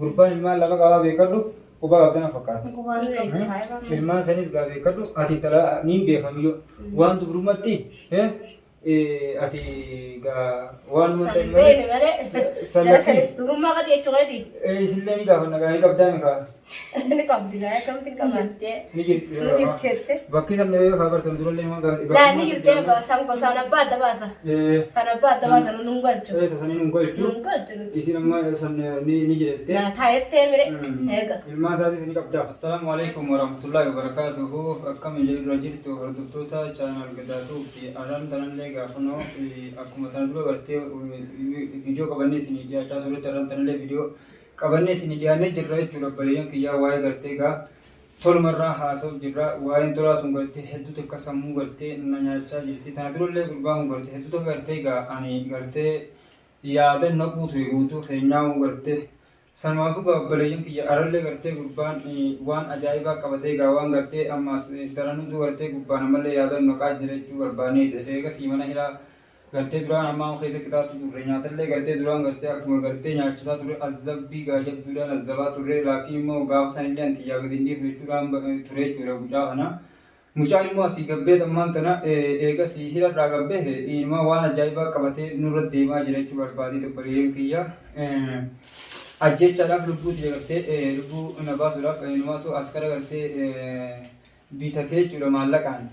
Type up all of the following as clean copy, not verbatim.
gurbaan ilmaan lama qabaa beekadhu quba qabdana fakkaata. Ilmaan sanis gaa beekadhu ati tala niin beekamiyyoo waan dubrumatti ati gaa waan munda malee durummaa qati jechuudha. Isillee ni gaafa nagaa ni qabdaa ni kaa. Ni qabdi gaa akkamitti qabattee. Ni jirti. Bakki sabni yoo kaa bartan durallee nama gaafa. Laa ni jirtee baasan gosa abbaa adda baasa. San abbaa adda baasa nu galchu. Sanii nu galchu. Isin amma san ni jirte. Naa taayettee mire eega. Ilmaan isaatis ni qabdaa. Assalaamu alaikum warahmatullahi wabarakatuhu. Akkam jirra jirtu hordoftoota chaanal Gadaatuu fi Araan tanallee gaafanoo akkuma sana dura gartee viidiyoo qabannee isinii dhiyaachaa turte Araan tanallee viidiyoo qabannee isinii dhiyaannee jirra jechuudha. Baleeyyan kiyyaa waa'ee gartee gaa tolumarraa haasa'u jirra. Waa'een tolaatuun gartee hedduutu akka sammuu gartee na nyaachaa jirti. Tana durallee gurbaan gartee hedduutu gartee gaa ani gartee yaadannoo guutuu keenyaa gartee Sanwaatu baleeyyan kiyya arallee gartee gurbaan waan ajaa'ibaa qabatee gaa waan gartee ammas daranuutu gartee gurbaan ammallee yaadannoo qaa jira jechuu barbaanee eegasii mana hidhaa gartee duraan ammaa keessa qixaatu turre nyaatallee gartee duraan gartee akkuma gartee nyaachisaa turre azabbii gaa jedhuudhaan azabaa turre laakiin immoo gaafa sanillee anti yaagadin dhiif jechuudhaan ture jechuudha guddaa kana. Mucaan immoo asii gabbee ammaan tana eegasii hidharraa gabbee ilma waan ajaa'ibaa qabatee nurra deemaa jira jechuu barbaadee baleeyyan kiyya. Ajjechaadhaaf lubbuuti gartee lubbuu na baasuudhaaf numaatu askara gartee bitatee jechuudha maallaqaan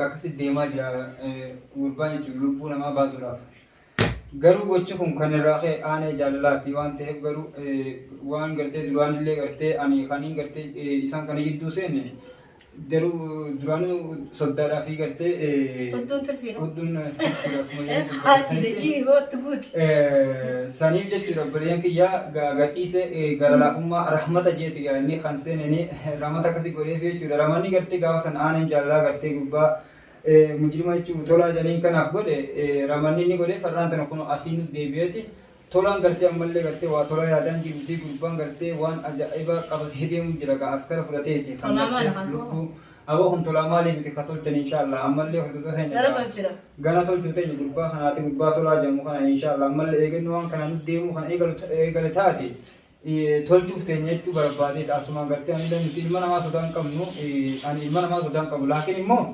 akkasitti deemaa jira gurbaan jechuudha lubbuu namaa baasuudhaaf. Garuu gochi kun kan irraa ka'e aanee jaalalaati waan ta'eef garuu waan gartee duraan illee gartee ani kaniin gartee isaan kana gidduu seenne garuu duraan soddaadhaa fi gartee hudduun saniif jechuudha baleeyyan kiyyaa gadhiise gara laafummaa rahmata jeeti inni kan seeneni rahmata akkasii godheef jechuudha. Ramanni gartee gaafa san aaneen jaalalaa gartee gubbaa mujrima jechuudha tolaa jaliin kanaaf godhe ramanni inni godhe farraan tana kun asii nu deebi'eeti. Tolaan gartee ammallee gartee waa tola yaadaan jiruuti gurbaan gartee waan ajaa'ibaa qabatee deemu jira gaa askara fudhateeti. Aboo kun tolaa maalii miti ka tolchan inshaallah ammallee hordoftoota keenya gana tolchuu ta'e gurbaa kanaati gurbaa tolaa jedhamu kana inshaallah ammallee eegannoo waan kana nuti deemu kana eegale taate tolchuuf teenya jechuu barbaadeedha. Asuma gartee anillee nuti ilma namaa sodaan qabnu ani ilma namaa sodaan qabu laakiin immoo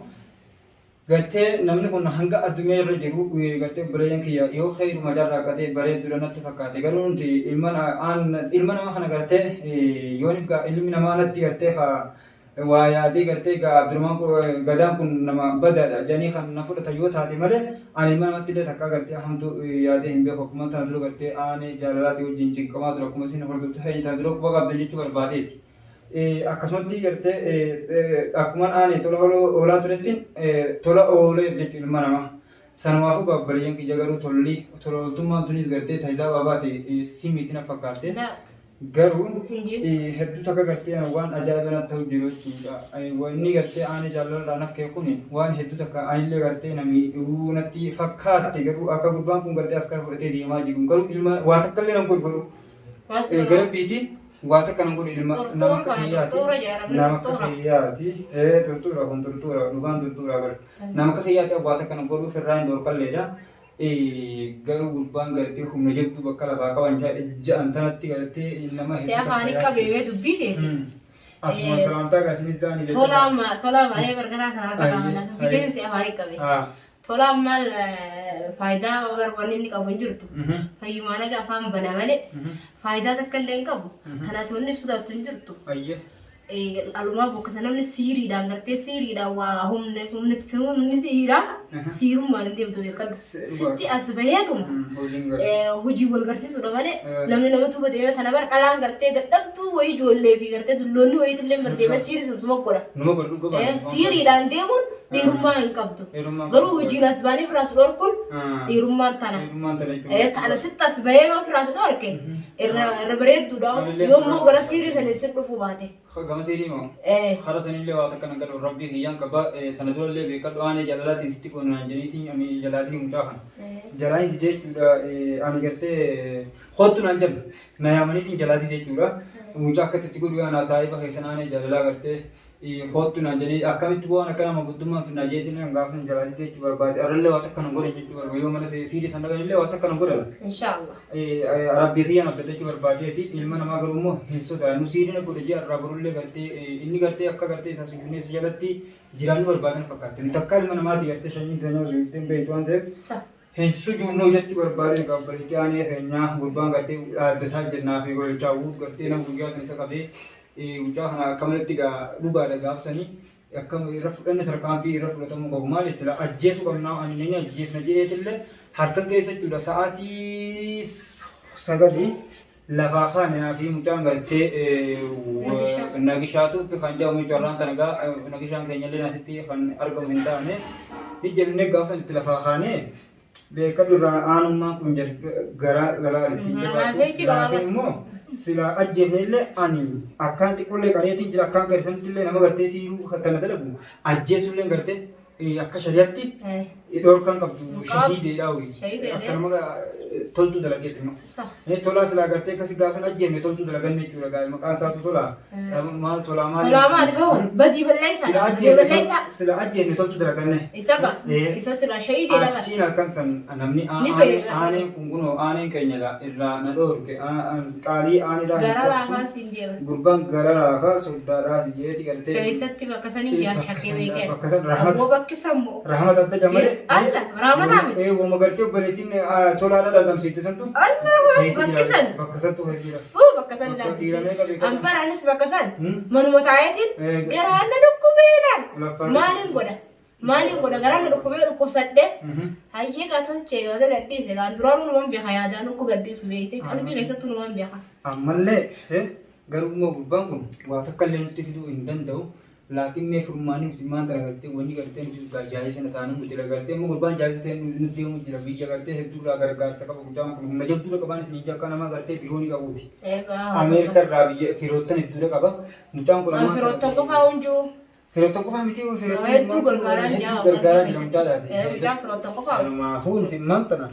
gartee namni kun hanga addunyaa irra jiru gartee baleeyyan kiyya yoo khayru majarraa qatee bareedduu natti fakkaate garuu nuti ilma namaa kana gartee yoo ilmi namaa natti gartee waa yaadee gartee Abdurrahmaan Gadaan kun nama badaadha jedhanii kan na fudhatan yoo taate malee ani ilma namatti illee takkaa gartee hamtuu yaadee hin beeku akkuma tana dura gartee aanee jaalalaati wajjin cinqamaa ture akkuma isin hordoftoota keenya tana dura quba qabdan jechuu barbaadeeti. Akkasumatti gartee akkuma aanee tola oolaa turettiin tola oolee jechuun ilma namaa. Sanumaafuu baleeyyan kiyya garuu toltummaan tunis gartee taayisaa baabaate simiitti na fakkaatte. Garuu hedduu takka gartee waan ajaa'ibaa natti ta'u jiru jechuudha. Wanni gartee aanee jaalalaan akka kun waan hedduu takka anillee gartee namni natti fakkaatte garuu akka gurbaan kun gartee askara fudhatee deemaa jiru garuu ilma waa takka illee nan godhu gara biitiin waa takka nan godhu ilma nama akka hiyyaati turtuura kun turtuura dhugaan turtuura bara nama akka hiyyaati waa takka nan godhu firraa hin dorkalleedha. Garuu gurbaan gartee humna jabduu bakka lafaa qaban ja'an tanatti gartee nama hedduu afaan qabeewee dubbiite. Asuma salaamtaa gaasinis ta'anii tolaa malee bargaraa sanaa qabaman dubbiitiin si afaan qabe. Tolaa maal faayidaa wanni inni qabu hin jirtu. Fayyumaan aga afaan bana malee faayidaa takka illee hin qabu. Kanaaf wanni ibsuudhaatu hin jirtu. Alumaa bokkasa namni siiriidhaan gartee siiriidhaan waa humni dhiiraa siirummaan hin deemtu beekadhu. Sitti as baheetuma hojii wal garsiisudha malee namni nama tuba deemee sana bara dhalaan gartee dadhabtuu wayii ijoollee fi gartee dulloonni wayiitu illee bardeemee siirisan suma godha. Siiriidhaan deemuun dhiirummaa hin qabdu. Garuu hojiin as baanii firaas dhorkuun dhiirummaan tana. Kana sitti as bahee waan firaas dhorke irra bareedduudha yommuu gara siirii sana isin dhufuu baate. Gama sirii moo? Hara sanillee waa takka nan gadhu rabbii kiyyaan qaba sana durallee beekadhu aanee jaalalaatiin sitti qonnaan jeniitiin ani jalaatiin mucaa kana. Jalaan jechuudha ani gartee hottu naan jedhu na yaamaniitiin jalaatii jechuudha. Mucaa akkasitti godhu yaana saayiba keessan aanee jaalalaa gartee hootuna jadi akkamitti bu'aan akkana maguddummaa fi najeetiin kan gaafsan jalaatti jechuu barbaade arallee waan akka nan godhe jechuu barbaade yoo mana siidii sana illee waan akka nan godhan inshallah rabbirriyaan abdata jechuu barbaadeeti ilma namaa garuu immoo hin sodaannu siidina godhe ji'a irraa barullee gartee inni gartee akka gartee isaa sujuunees jalatti jiraannu barbaadan fakkaatti inni takka ilma namaati gartee shanyii tanyoo sujuuteen beektu waan ta'eef hin sujuudnuu jechuu barbaade gabbalitti aanee feenyaa gurbaan gartee addataa jennaa fi golchaa uut gartee nama guyyaa san isa qabee ucaa kana akkamatti dhugaadha gaafsanii akkam irra fudhanne tarkaanfii irra fudhatamu qabu maali sila ajjeesu qabnaa ani ni ajjeesna jedheetillee harka keessa jechuudha sa'aatii sagalii lafaa kaanaa fi mucaan gartee nagishaatu kan jedhamu carraan tana gaa nagishaan keenyallee asitti kan argamu hin taane ijjennee gaafsan itti lafaa kaanee beekadhu irraa aanummaan kun garaa itti jabaate immoo sila ajjeefne illee ani akkaan xiqqoollee qareetiin jira akkaan garisantti illee nama gartee siiruu tana dalagu ajjeesu illee gartee akka shari'aatti dhorkaan qabdu shahiideedhaa wayii akka nama toltuu dalageetti immoo tolaa silaa gartee akkasi gaasan ajjeefne toltuu dalaganne jechuudha gaa maqaan isaatu tolaa maal tolaa maal badii balleessa sila ajjeefne toltuu dalaganne isa sila shahiideedha achiin halkan san namni aaneen kun kunoo aaneen keenya irraa na dhoorke qaalii aanidhaa gurbaan gara raafaa soddaadhaa si jeeti gartee keessatti bakka sanii yaan shakkee beekee bakka san rahmat adda jamale Allah rahmat amin wama gartee obboleettiin tolaadha dhandhamsiitte santu bakka santu hojii bakka san ambaraanis bakka san manuma taayetiin garaanna dhukkubeedhaan maaliin godha garaanna dhukkubee dhukkubsadhe hayyee gaa tolchee yoo gadhiise gaa duraan numan beeka yaadaan dhukku gadhiisu beekte qalbii keessattu numan beeka ammallee garuu immoo gurbaan kun waa takka illee nutti fiduu hin danda'u laakiin mee furmaanii nuti maanta agartee wanni gartee nuti jaayee sana taanuu nuti agartee immoo gurbaan jaayee ta'e nuti deemu jira biyya gartee hedduurraa gargaarsa qaba guddaan kun humna jabduudha qabaan isin ija akka namaa gartee biroonii qabuuti. Ameerika irraa biyya firoottan hedduudha qaba mucaan kun ammaa firoottan qofaa hunjuu. Firoottan qofaa miti hedduu gargaaraan jira mucaa taate. Firoottan qofaa. Kanaafuu nuti maantana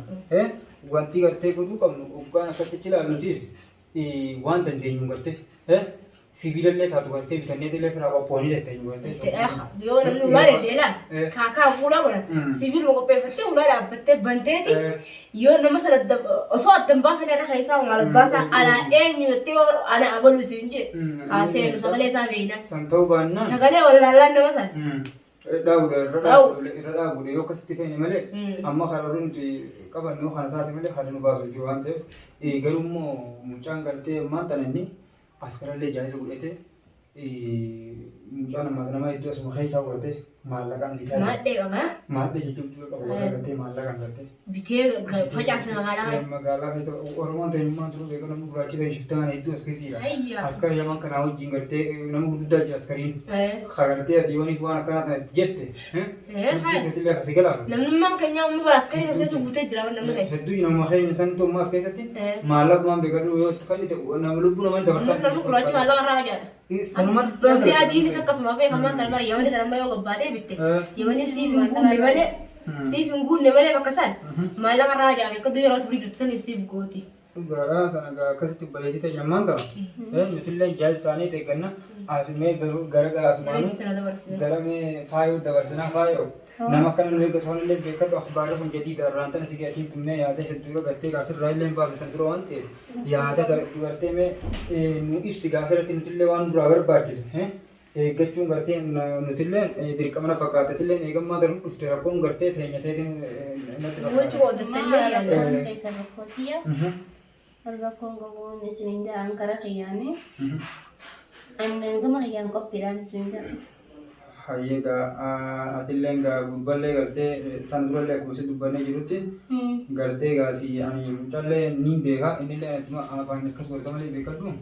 wanti gartee godhuu qabnu oggaan akkasitti ilaaluutis waan dandeenyu gartee sibiilallee taatu gartee bitannee illee firaa qophoonii jetteenyu gartee. Yoo namni ulaa deddeelaa kaakaa fuula godhan sibiiluma qopheeffattee ulaa dhaabbattee banteeti yoo nama sana osoo addan baafne irra keessaa maal baasaa alaa eenyu jettee ana abaluu isiin jee haaseenu sagalee isaa beeyna. San ta'uu baannaan. Sagalee walaallaan nama sana. Irra dhaabuudha yoo akkasitti feene malee amma karoorri nuti qabannu kana isaati malee haala nu baasu waan ta'eef garuu immoo mucaan gartee maanta namni askarallee jaayisa godhate mucaan nama iddoo asuma keessaa godhate maallaqaan bitaa maadhee qaba maadhee jechuun qaba gartee maallaqaan gartee bitee facaasa magaalaa keessa oromoon ta'ummaan turu beekan namni gurraachi ta'e shiftaan hedduu as keessa askar yaman kanaa wajjin gartee nama guddaa jira askariin gartee ati yooniif waan akkanaa kana itti jette akkasii galaa namnummaan keenyaa umma bara askarii as keessa guutee jira namni hedduu nama keenya san tommaa as keessatti maallaqaan beekadhu yoo kan nama lubbuu namaa dabarsaa namni gurraachi maallaqa irraa jaala. Namni adiin isa akkasuma beekamaan darbara yamani darbara yoo gabbaatee bitte yamani siif hin guunne malee siif hin guunne malee bakka san maallaqa irraa jaala akka yeroo turii jirtu saniif siif gooti. Garaa sana akkasitti bareedite yammaan ta'a misillee jaayis taanee teegganna asimee gara asumaanu gara mee faayoo dabarsinaa faayoo nama akkana nu eeggatu illee beekadhu akhbaara kun jedii darraan tana si gatiin kunnee yaada hedduu gartee gaasirraa illee hin baafatan dura waan ta'eef yaada gartee mee nu ibsi gaasirratti nutillee waan duraa barbaachisu eeggachuun gartee nutillee dirqamana fakkaatatillee eegammaa ta'uun dhufte rakkoon gartee teenya ta'eetiin natti fakkaata. Rakkoon qabuun isiniin jedhan kara kiyyaanii annen gama kiyyaan qophiidhaan isiniin jedhan. Hayyeegaa atilleen gurballee gartee tan durallee akkuma si dubbannee jirutti gartee gaasii ani mucaallee ni beeka innillee afaan akkas godhata malee beekadhu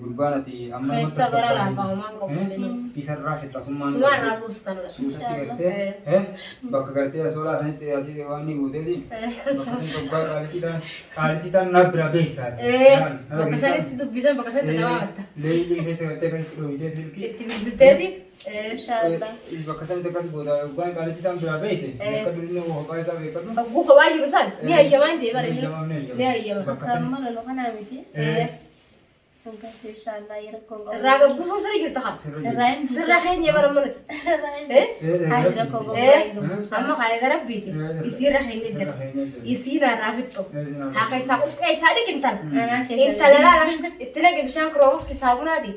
gurbaan ati amma keessa gara laafaa'umaan qophiidhaan isarraa fixatummaan sumaarraa buustan suusatti gartee bakka gartee asoolaa sanitti ati waan ni guuteeti bakka sun tokkaa qaaliitiidhaan naaf bira beeksaati bakka sanitti dubbisan bakka sanitti nama amatta leeyilii keessa gartee akkasitti dhoowwitee silkii itti bilbilteeti bakka sanitti akkas goota gurbaan qaaliitiidhaan bira beekse akka durinne hophaa isaa beekadhu guufa waa jiru san ni hayyamaan jee bara ni hayyama bakka mala lokanaa miti إن شاء الله يركون الراجل بوسو سري جرت خاص الراين سرحين يا برمنت هاي ركون أما هاي غرب بيتي يصير رحين جدا يصير رافضته هاي ساقو أي صادق إنتان إنتان لا إتلاقي بشان كروس يسابونا دي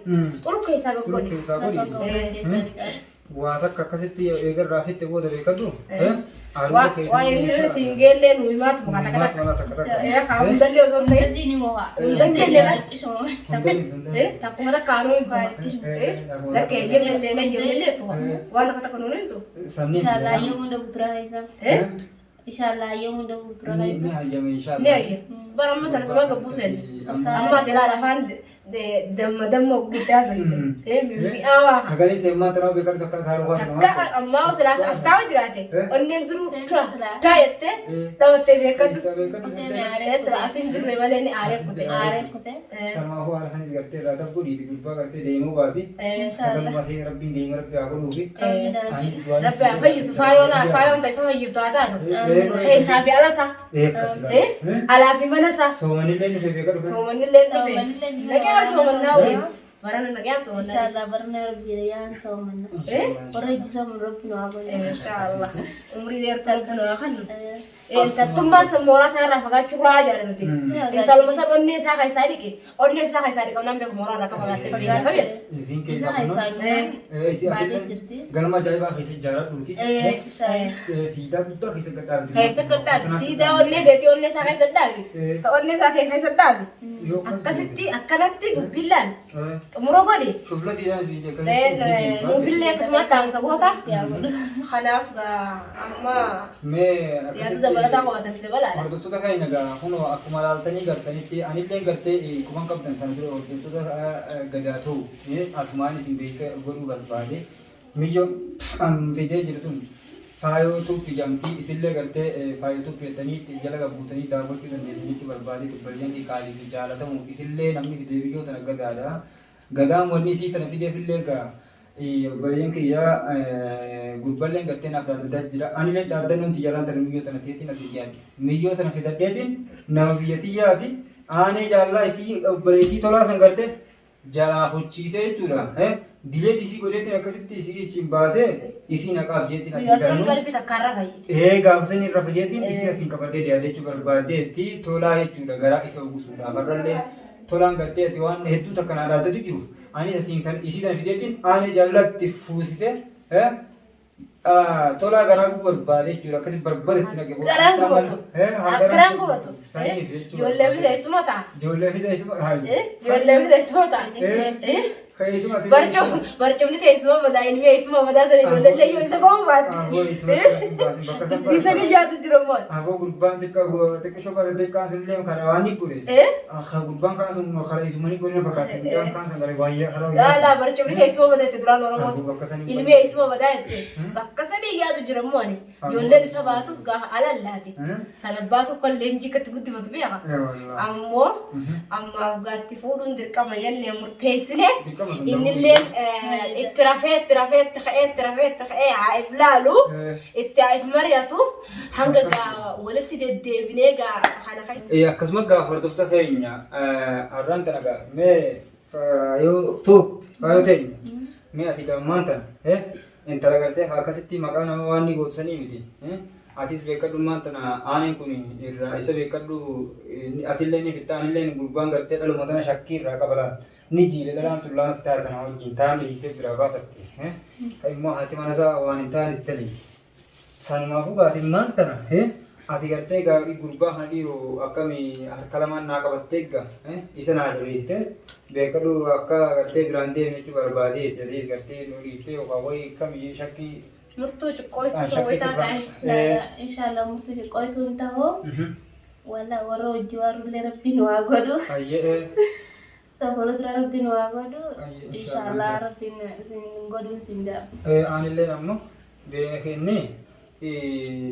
أولو كي ساقو كوني واتك كسيتي اگر رافت تبو ده بكدو وين سينجل لين ويمات مكاتك يا كام دللي وزون ده سيني موا دللي لا تكو هذا كانوا يبغى لا كيجي لين يجي تو وانا كتكونون انتو إن شاء الله يوم ده بترا هيسا إن شاء الله يوم ده بترا هيسا إن شاء الله نيجي برا ما ترى سما كبوسين أما ترى على فان دم وقداس مي أوا سكالي تما ترى بكر تكال سارو كا أما وسلاس أستاوي جراته أنين درو تايت تاو تبيكر أسين درو مالني عارف كده سما هو على سنيس करते राता पूरी दिलपा करते देमो बासी सकल मथे रब्बी देम रब्बी आगो होगी रब्बी अफाई फायोना फायोन कैसा है ये तो आता है साफी आला सा आला fi mana sa सोमनी लेने पे बेकर सोमनी लेने पे लगे सोमना Barana nagyan so إن شاء الله برنا ربي ريان سومنا ورجي سوم ربنا أقول إن شاء الله umri dia terbunuh akan tumba semua orang rafa cuma aja nanti kalau masa onne sa kai sari ki onne sa kai sari kau nampak semua orang rafa kau tapi apa ya इसी के साथ इसी आते गलमा जाएगा किसी जरा टूटी सीधा कुत्ता किसी कटा सीधा onne देती onne sa kai sedap तो onne sa kai sedap akkanatti gubbilan Murogodi. Shubla dia sih dia kan. Mubille kesempatan sebuah ya. Khalaf amma. Ya sudah berada kau atas itu bala. Orang tu kan ini agak, kuno aku malah tanya tadi ti, anil yang karte, kumang kapten sana tu orang tu gada tu, ini asmani sih biasa guru berbadi. Mijo video jadi tu. Fayo tu pijamti, isille karte fayo tu piyatani, jalaga butani, dawat kita ni tu berbadi tu berlian di kali di jalan tu, isille namni di video tu nak gada ada. Gadam warni si tanah video film ka, berlian kaya gurbalan karte nak berada jira, anile ada nun jalan tanah video tanah tiada nasi kian, video tanah kita tiada, nama video tiada ti, ane jalan isi beriti thola sangkarte, jalan fuci se cura, दिले किसी को लेते हैं कैसे किसी की चिंबा से इसी ना काफ जेती ना सिंगल कल भी तकारा भाई गांव से नहीं रफ जेती इसी सिंह का बर्थडे दिया दे चुकर बातें थी थोड़ा ही चुरा गरा इसे वो सुना बर्रले थोड़ा करते हैं दीवान हेतु तक ना रहते तो क्यों आने सिंह थन इसी तरह भी देती आने जल्लत तिफूस से थोड़ा गरा को बर्बादे चुरा कैसे बर्बाद इतना के वो गरा को बतो जो लेवी जैसे मता जो लेवी जैसे मता Barcum ni tahu semua benda ini semua benda seni jual lagi macam apa buat? Bisa ni jatuh jerumon. Aku gurban teka shobar teka sulit karawani pure. Aku gurban kan semua karai semua ni pure pakai. Kita kan sangat banyak karawani. Lah barcum ni semua benda itu duran orang. Ilmu semua benda itu. Bakasa ni jatuh jerumon. Jual lagi sebab tu gah alal lah ti. Salabah tu kalau lenji ketugut betul biar. Amma gati furun dirkamayan ni murthes ni. إن اللي الترافيت عايف لالو التعايف مريتو حنقا ولدت الدبنيجا حنقا إيه كسمك فردوستا خينيا أران تناقا مي فايو تين مي أتيكا مانتا انت لقرتي هاكستي مكانا واني قوتساني ميتي atis bekadu mantana ane kuni irra isa bekadu atilleni fitanileni gurban garte dalu matana shakir ra kabala niji le dalam tulan kita tana on jintan ite berapa tapi kai mo hati manasa wanita itali sanma hu gati mantana ati garte ga gurba handi o akami kalaman na kabattega isa na doiste bekadu akka garte grande me chu barbadi jadi garte no ite o kawai kami shakki مرتوج قوي تروي تاعي لا إن شاء الله مرتوج قوي كنت هو ولا ورو جوار لربي نواغدو أيه تقول لربي نواغدو إن شاء الله ربي نقدون سنجا أنا اللي نمو بهني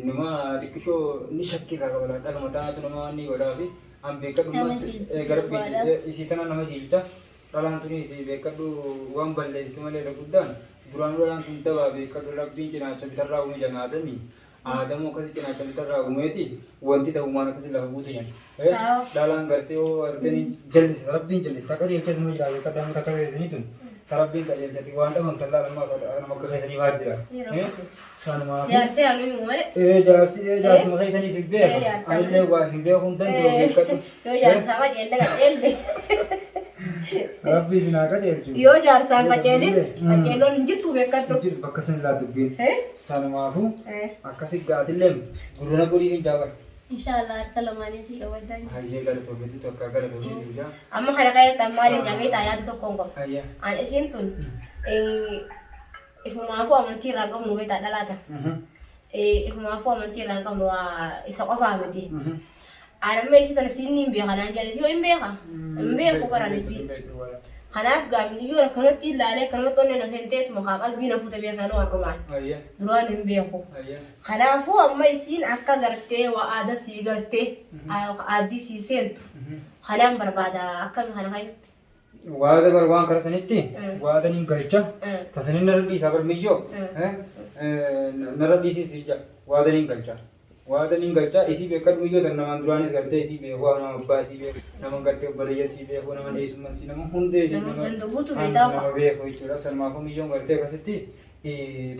نما ركشو نشكي كذا دل متى نما ني ورابي أم بيكر نما غربي إسيتنا نما جيلتا طالان توني إسي بيكر دو وام بلله استعمال ركودان duraan duraan tun tawa beekadu rabbiin cinaacha bitarraa uume janaatami Aadamoo akkasitti naa callitarraa uumeeti wanti ta'u waan akkasii lafa buute yan. Dhaalaan gartee yoo arganii jallise rabbiin jallise takka deemtee suma jiraate akka daamuu takka beekanii tun tarabbiin qajeelchati waan dhaban kan laalama akka keessanii waa jira. Sanumaa Jaarsi halluu malee. Jaarsi maqaa isanii si beeka. Anillee waa si beeku hin danda'u beekatu. Yoo jaarsaa qajeelle qajeelle. Rabbi sinaa qajeelchu. Yoo jaarsaan qajeelloon hin jirtu beekadhu. Jirtu bakka sin laatu biin. Sanumaafuu akkasi gaatillee gurruna godhii hin jaabatu. Inshallah harka lamaanii si qabadan. Hayyee galatoomiti tokko galatoomiti si jaa. Amma kana qajeeltan maaliin jaamee taayaatu tokkoon qaba. Hayyee. An isiin tun ifumaafuu amantii irraa qabnu beektaa dhalaata. Ifumaafuu amantii irraa qabnu isa qofaa miti. Anamma isi tan siin hin beeka naan jedhe yoo hin beeka. Hin beeku karan isi. Kanaaf gaafni yoo kanatti ilaalee kanatti onnee na seenteetuma haa qalbii na fuute beekan waan dhumaan. Duraan hin beeku. Kanaafuu amma isiin akka gartee waa aadaa sii gartee aaddii sii seentu. Kanaan barbaada akkami kana hayyatti. Waada barbaan kara sanitti waada nin galcha tasanin narra dhiisaa barmiyyoo narra dhiisii jaa waada nin galcha. Waada nin galcha isii beekadhu iyyoo tan namaan duraanis gartee isii beeku nama abbaa isii beeku nama gartee obboleeyya isii beeku nama dheessumman isii nama hundee isii nama beeku jechuudha sanumaafuu miyyoon gartee akkasitti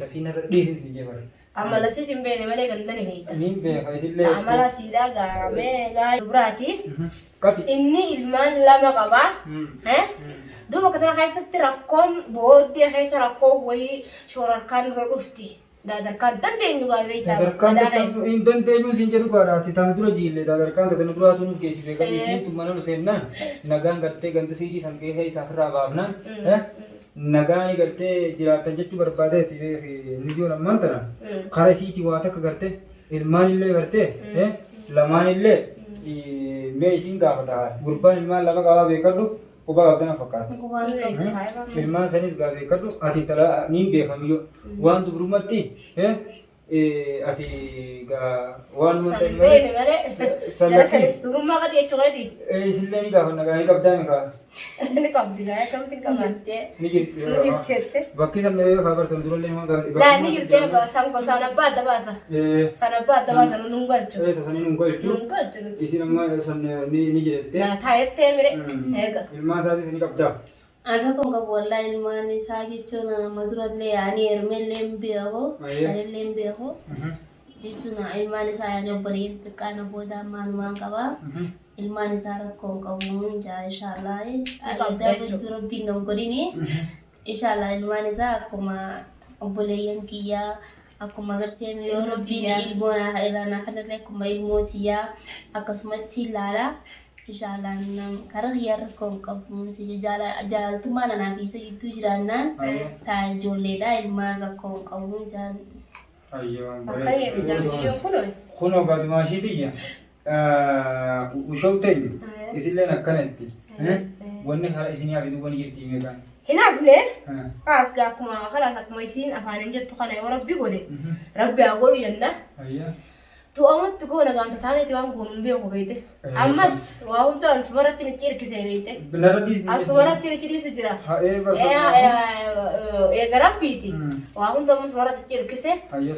tasii narra dhiisin si jeefara. Amala siis hin beekne malee gandani beekta. Nin beeka isillee. Amala siidaa gaaramee gaa duburaati. Inni ilmaan lama qabaa. Duuba kana keessatti rakkoon booddee keessa rakkoo wayii shoorarkaan irra dhufti. Dadarkaan dandeenyu gaa beektaa. Dadarkaan hin dandeenyu siin jedhu baadhaati tana dura jiillee dadarkaan tana duraatu nuuf geessite kan isiin tummana nu seennaan nagaan gartee ganda siidii san keessa isaaf irraa baafnaan nagaan gartee jiraatan jechuu barbaadeeti niyyoon ammaan tana kara isiiti waa takka gartee ilmaan illee gartee lamaan illee mee isiin gaafata gurbaan ilmaan lama qabaa beekadhu quba qabdana fakkaata. Ilmaan sanis gaa beekadhu ati tala niin beekamiyyoo waan dubrumatti ati waan wanta sallatti durummaa qadi jechuudha. Isillee ni gaafa nagaa qabdaa mi kaa. Ni qabdi gaa akkamitti qabattee. Ni jirti. Bakki sallee yoo kaabartan durallee nama gaafa. Laa ni jirtee san gosaan abbaa adda baasa. San abbaa adda baasa nu galchu. Tasanii nu galchu. Nu galchu. Isin amma san ni jedhette. Naa taayettee mire. Eega. Ilmaan isaatis ni qabdaa. Ana kun qabu wallahi ilmaan isaa jechuun nama durallee ani ermellee hin beeku. Anillee hin beeku. Jechuun ilmaan isaa yaani obboleeyyiin xiqqaana booda ammaan qaba. Ilmaan isaa rakkoon qabu jaa inshallah. Adda rabbiin nan godhini. Inshallah ilmaan isaa akkuma obboleeyyan kiyyaa akkuma gartee yoo rabbiin ilmoona irraa kanallee akkuma ilmootiyaa akkasumatti ilaala. Inshallah karena hiar rakkoon qabu si jaalattummaan anaa keessa gidduu jiraannaan taa ijoolleedha ilmaan rakkoon qabu jaan. Kunoo gaazmaashiitiyya ushooteeyyu isilleen akkanatti wanni haa isinii hafidu wanni jirti meeqaan. Hinaafne as akkuma kalaas akkuma isiin afaanin jettu kana yoo rabbi godhe rabbi haa godhu jenna. Tu'amatti goona gaanta taaneeti waan goonu hin beeku beekte. Ammas waa hundaan sumaratti ni cirkisee beekte. As sumaratti ni cidhiisu jira. Eega rabbiiti. Waa hunda ammas sumaratti cirkise.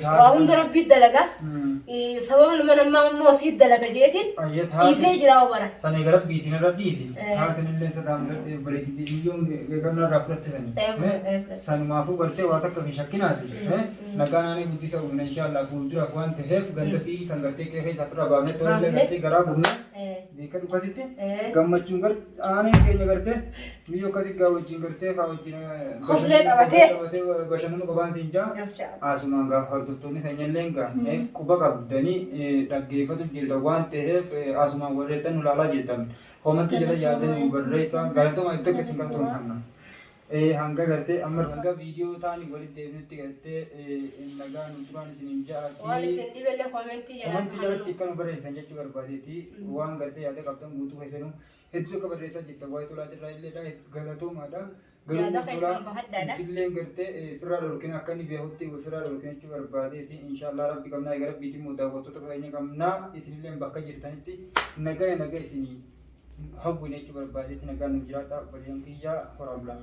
Waa hunda rabbii dalaga. Sababa ilma namaa immoo sii dalaga jeetiin dhiisee jira bara. San eega rabbiitiin irra dhiisi. Haatin illee sadaan bareediti biyyoon eegannaa irraa fudhatte sanumaafuu gartee waa takka fi shakkinaati. Nagaan aanee guddisa uumna inshaallah fuulduraaf waan ta'eef ganda sii sangartee kee keessa tura baafne tolle gartee garaa gurna beeka dhukasitti gammachuun gar aanee keenya gartee biyyo akkasii gaa wajjin gartee faa wajjin koflee qabatee bashannanu qabaan siin jaa asumaan gaa hordoftoonni keenyallee gaa quba qabdanii dhaggeeffatu jirta waan ta'eef asumaan warreettan nu laalaa jirtan homatti jala yaadanii barreessaa galatoma itti akkasiin galtoon kanna. Hanga gartee amma hanga viidiyoo taani walitti deebinutti gartee nagaa nu duraan isiniin ja'ati. Waan isin dhibellee komentii jalatti akka nu barreessan jechuu barbaadeeti waan gartee yaada qabdan guutuu keessanuu hedduu akka barreessaa jirta waa'ee tolaa jirraa illeedha galatoomaadha. Garuu illee gartee firraa dhorkin akka inni beekutti firraa dhorkin jechuu barbaadeeti inshaallah rabbi qabnaa egaa rabbiitiin immoo daawwattoota keenya qabnaa isinillee bakka jirtanitti nagaa isinii hawwin jechuu barbaadeeti nagaan nu jiraadha obboleeyyan kiyyaa horaa bulaa.